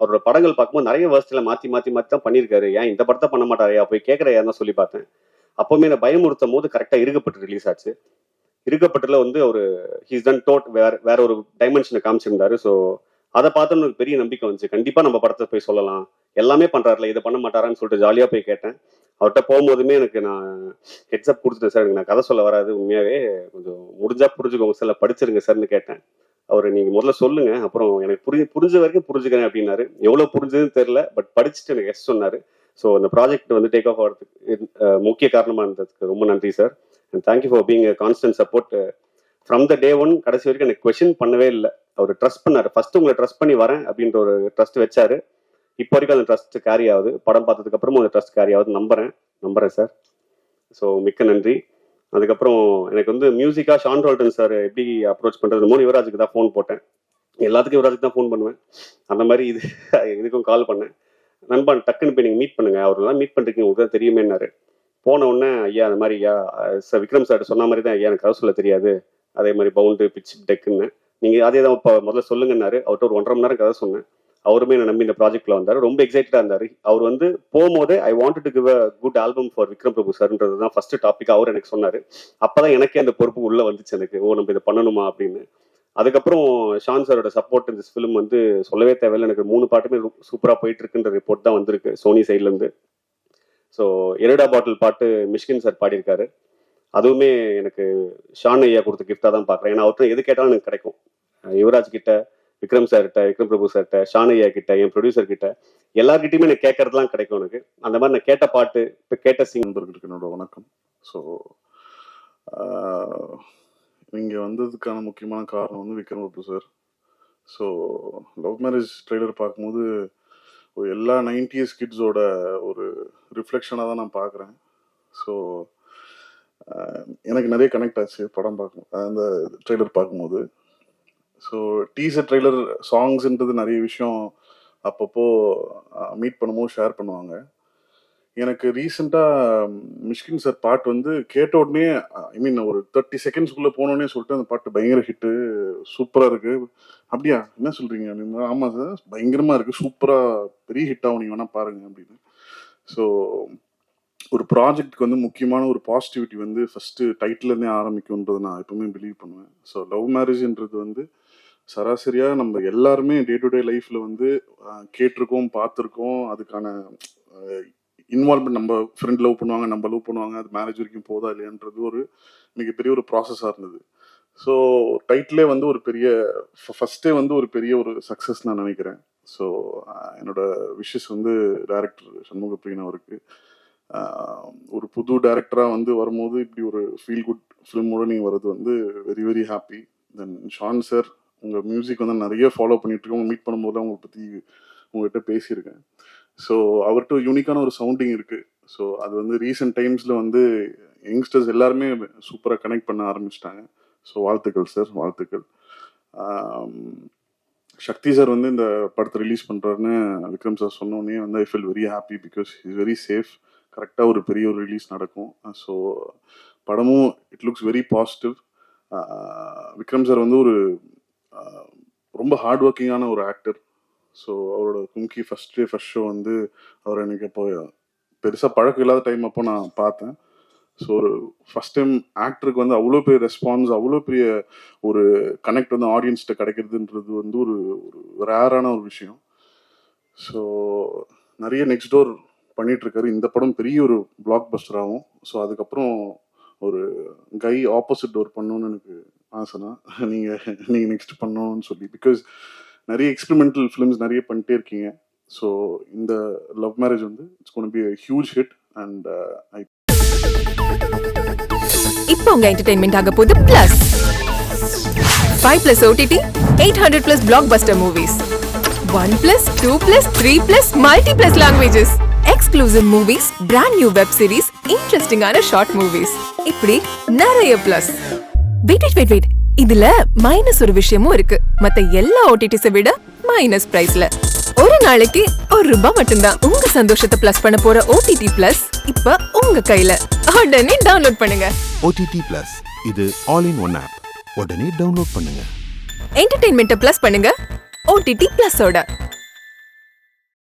அவரோட படங்கள் பார்க்கும்போது நிறைய வேர்ஸ்டில் மாற்றி தான் பண்ணியிருக்காரு, ஏன் இந்த படத்தை பண்ண மாட்டாரையா போய் கேட்குறையா தான் சொல்லி பார்த்தேன். அப்போவுமே நான் பயமுறுத்தும் போது கரெக்டாக இருக்கப்பட்டு ரிலீஸ் ஆச்சு. இருக்கப்பட்டுல வந்து ஒரு ஹீஸ் டன் டோட் வேற ஒரு டைமென்ஷனை காமிச்சிருந்தாரு. ஸோ அதை பார்த்து எனக்கு பெரிய நம்பிக்கை வந்துச்சு, கண்டிப்பாக நம்ம படத்தை போய் சொல்லலாம், எல்லாமே பண்ணுறாருல, இதை பண்ண மாட்டாரான்னு சொல்லிட்டு ஜாலியாக போய் கேட்டேன். அவர்கிட்ட போகும்போதுமே எனக்கு நான் ஹெட்ஸ்அப் கொடுத்துட்டேன், சார் எனக்கு நான் கதை சொல்ல வராது, உண்மையாகவே கொஞ்சம் முடிஞ்சா புரிஞ்சுக்கோங்க சார், படிச்சிருங்க சார்னு கேட்டேன். அவர் நீங்கள் முதல்ல சொல்லுங்க, அப்புறம் எனக்கு புரிஞ்ச வரைக்கும் புரிஞ்சுக்கிறேன் அப்படின்னாரு. எவ்வளோ புரிஞ்சதுன்னு தெரியல, பட் படிச்சுட்டு எனக்கு எஸ் சொன்னார். ஸோ அந்த ப்ராஜெக்ட் வந்து டேக் ஆஃப் ஆகிறதுக்கு முக்கிய காரணமாக இருந்ததுக்கு ரொம்ப நன்றி sir. And thank you for being constant support from the day one. கடைசி வரைக்கும் எனக்கு கொஸ்டின் பண்ணவே இல்லை, அவர் ட்ரஸ்ட் பண்ணார். ஃபர்ஸ்ட் உங்களை ட்ரஸ்ட் பண்ணி வரேன் அப்படின்ற ஒரு ட்ரஸ்ட் வச்சாரு. இப்போ வரைக்கும் அந்த ட்ரஸ்ட் கேரி ஆகுது, படம் பார்த்ததுக்கு அப்புறமும் அந்த ட்ரஸ்ட் கேரி ஆகுது, நம்புறேன் சார். ஸோ மிக்க நன்றி. அதுக்கப்புறம் எனக்கு வந்து மியூசிக்கா ஷான் ரோல்டன் சார் எப்படி அப்ரோச் பண்ணுறது, யுவராஜுக்கு தான் ஃபோன் போட்டேன். எல்லாத்துக்கும் யுவராஜுக்கு தான் ஃபோன் பண்ணுவேன். அந்த மாதிரி இதுக்கும் கால் பண்ணேன். நண்பன் டக்குன்னு போய் நீங்கள் மீட் பண்ணுங்க, அவரெல்லாம் மீட் பண்ணுறீங்க, உங்களுக்கு தான் தெரியுமேன்னாரு. போன உடனே, ஐயா அந்த மாதிரி ஐயா சார் விக்ரம் சார் சொன்ன மாதிரி தான் ஐயா, எனக்கு கதை சொல்ல தெரியாது, அதே மாதிரி பவுண்டு பிச் டெக்குன்னு நீங்கள் அதே தான் இப்போ முதல்ல சொல்லுங்கன்னாரு. அவர்கிட்ட ஒரு 1.5 மணி நேரம் கதை சொன்னேன். அவருமே என்னை நம்பி இந்த ப்ராஜெக்ட்ல வந்தார். ரொம்ப எக்ஸைட்டடா இருந்தார். அவர் வந்து போகும்போதே I wanted to give a good album for Vikram Prabhu சார்ன்றது தான் ஃபர்ஸ்ட் டாபிக் அவர் எனக்கு சொன்னார். அப்பதான் எனக்கே அந்த பொறுப்பு உள்ள வந்துச்சு எனக்கு, ஓ நம்ம இதை பண்ணணுமா அப்படின்னு. அதுக்கப்புறம் ஷான் சாரோட சப்போர்ட் இந்த ஃபிலிம் வந்து சொல்லவே தேவையில்லை. எனக்கு 3 பாட்டுமே சூப்பராக போயிட்டு இருக்குன்ற ரிப்போர்ட் தான் வந்திருக்கு சோனி சைட்லேருந்து. ஸோ எரடா பாட்டில் பாட்டு மிஷ்கின் சார் பாடியிருக்காரு. அதுவுமே எனக்கு ஷான் ஐயா கொடுத்த கிஃப்டாக தான் பார்க்குறேன். ஏன்னா அவர்கிட்ட எது கேட்டாலும் எனக்கு கிடைக்கும். யுவராஜ் கிட்ட, விக்ரம் சார்கிட்ட, விக்ரம் பிரபு சார்கிட்ட, ஷான் ஐயா கிட்ட, என் ப்ரொடியூசர் கிட்ட, எல்லார்கிட்டையுமே எனக்கு கேட்கறதுலாம் கிடைக்கும் எனக்கு. அந்த மாதிரி நான் கேட்ட பாட்டு, இப்போ கேட்ட சிங். நண்பர்களுக்கு என்னோட வணக்கம். ஸோ இங்கே வந்ததுக்கான முக்கியமான காரணம் வந்து Vikram Prabhu sir. So love marriage trailer பார்க்கும்போது எல்லா 90s கிட்ஸோட ஒரு ரிஃப்ளெக்ஷனாக தான் நான் பார்க்குறேன். ஸோ எனக்கு நிறைய கனெக்ட் ஆச்சு படம் பார்க்கும் அந்த ட்ரெய்லர் பார்க்கும்போது. ஸோ டீசர் ட்ரெய்லர் சாங்ஸ்ன்றது நிறைய விஷயம் அப்பப்போ மீட் பண்ணும்போது ஷேர் பண்ணுவாங்க. எனக்கு ரீசெண்டாக மிஷ்கின் சார் பாட்டு வந்து கேட்ட உடனே ஐ மீன் ஒரு 30 செகண்ட்ஸ்குள்ளே போனோடனே சொல்லிட்டு அந்த பாட்டு பயங்கர ஹிட்டு, சூப்பராக இருக்குது. அப்படியா, என்ன சொல்கிறீங்க அப்படின்னு. ஆமாம் சார், பயங்கரமாக இருக்குது, சூப்பராக பெரிய ஹிட் ஆகும், நீங்கள் வேணால் பாருங்கள் அப்படின்னு. ஸோ ஒரு ப்ராஜெக்ட்டுக்கு வந்து முக்கியமான ஒரு பாசிட்டிவிட்டி வந்து ஃபஸ்ட்டு டைட்டிலேருந்தே ஆரம்பிக்கும்ன்றது நான் எப்பவுமே பிலீவ் பண்ணுவேன். ஸோ லவ் மேரேஜ்ன்றது வந்து சராசரியாக நம்ம எல்லாருமே டே டு டே லைஃப்பில் வந்து கேட்டிருக்கோம், பார்த்துருக்கோம். அதுக்கான இன்வால்வ்மெண்ட், நம்ம ஃப்ரெண்ட் லவ் பண்ணுவாங்க, நம்ம லவ் பண்ணுவாங்க, அது மேரேஜ் வரைக்கும் போதா இல்லையான்றது ஒரு மிகப்பெரிய ஒரு ப்ராசஸாக இருந்தது. ஸோ டைட்டிலே வந்து ஒரு பெரிய ஃபஸ்ட்டே வந்து ஒரு பெரிய ஒரு சக்ஸஸ் நான் நினைக்கிறேன். ஸோ என்னோட விஷஸ் வந்து டைரக்டர் சண்முக பிரியன் அவருக்கு. ஒரு புது டைரக்டராக வந்து வரும்போது இப்படி ஒரு ஃபீல் குட் ஃபிலிமோடு நீங்கள் வர்றது வந்து வெரி வெரி ஹாப்பி. தென் ஷான் சார், உங்கள் மியூசிக் வந்து நிறைய ஃபாலோ பண்ணிகிட்ருக்கோம். மீட் பண்ணும்போது அவங்களை பற்றி உங்கள்கிட்ட பேசியிருக்கேன். ஸோ அவர்கிட்ட யூனிக்கான ஒரு சவுண்டிங் இருக்குது. ஸோ அது வந்து ரீசெண்ட் டைம்ஸில் வந்து யங்ஸ்டர்ஸ் எல்லாருமே சூப்பராக கனெக்ட் பண்ண ஆரம்பிச்சிட்டாங்க. ஸோ வாழ்த்துக்கள் சார், வாழ்த்துக்கள். சக்தி சார் வந்து இந்த படத்தை ரிலீஸ் பண்ணுறாருன்னு விக்ரம் சார் சொன்னோடனே வந்து I feel very happy because is very safe. கரெக்டாக ஒரு பெரிய ஒரு ரிலீஸ் நடக்கும். ஸோ படமும் it looks very positive. Vikram sir வந்து ஒரு ரொம்ப ஹார்ட் ஒர்க்கிங்கான ஒரு ஆக்டர். ஸோ அவரோட கும்கி ஃபர்ஸ்ட் ஷோ வந்து அவர் எனக்கு இப்போ பெருசாக பழக்கம் இல்லாத டைம் அப்போ நான் பார்த்தேன். ஸோ ஒரு ஃபஸ்ட் டைம் ஆக்டருக்கு வந்து அவ்வளோ பெரிய ரெஸ்பான்ஸ், அவ்வளோ பெரிய ஒரு கனெக்ட் வந்து ஆடியன்ஸ்கிட்ட கிடைக்கிறதுன்றது வந்து ஒரு ஒரு ரேரான ஒரு விஷயம். ஸோ நிறைய நெக்ஸ்ட் டோர் பண்ணிகிட்ருக்காரு. இந்த படம் பெரிய ஒரு பிளாக் பஸ்டர் ஆகும். ஸோ அதுக்கப்புறம் ஒரு கை ஆப்போசிட் டோர் பண்ணணும்னு எனக்கு ஆசைனா நீங்கள் நெக்ஸ்ட் பண்ணணும்னு சொல்லி, பிகாஸ் நிறைய எக்ஸ்பெரிமெண்டல் ஃபிலிம்ஸ் நிறைய பண்ணிட்டே இருக்கீங்க. ஸோ இந்த லவ் மேரேஜ் வந்து it's gonna be a huge hit and இப்போ உங்க என்டர்டெயின்மெண்ட் ஆக போகுது plus 5+ OTT 800+ blockbuster movies 1+, 2+, 3+, multi+ languages exclusive movies, brand new web series, interesting ஆன short movies, இப்படி நிறைய பிளஸ். வெயிட் இதுல மைனஸ் ஒரு விஷயமும் இருக்கு. மத்த எல்லா ஓடிடிஸை விட மைனஸ் பிரைஸ்ல ஒரு நாளைக்கு ₹1 மட்டும்தான். உங்க சந்தோஷத்தை பிளஸ் பண்ண போற OTT பிளஸ் இப்ப உங்க கையில. உடனே டவுன்லோட் பண்ணுங்க. OTT பிளஸ், இது ஆல் இன் ஒன் ஆப். உடனே டவுன்லோட் பண்ணுங்க. என்டர்டெயின்மெண்ட்டை பிளஸ் பண்ணுங்க OTT பிளஸோட.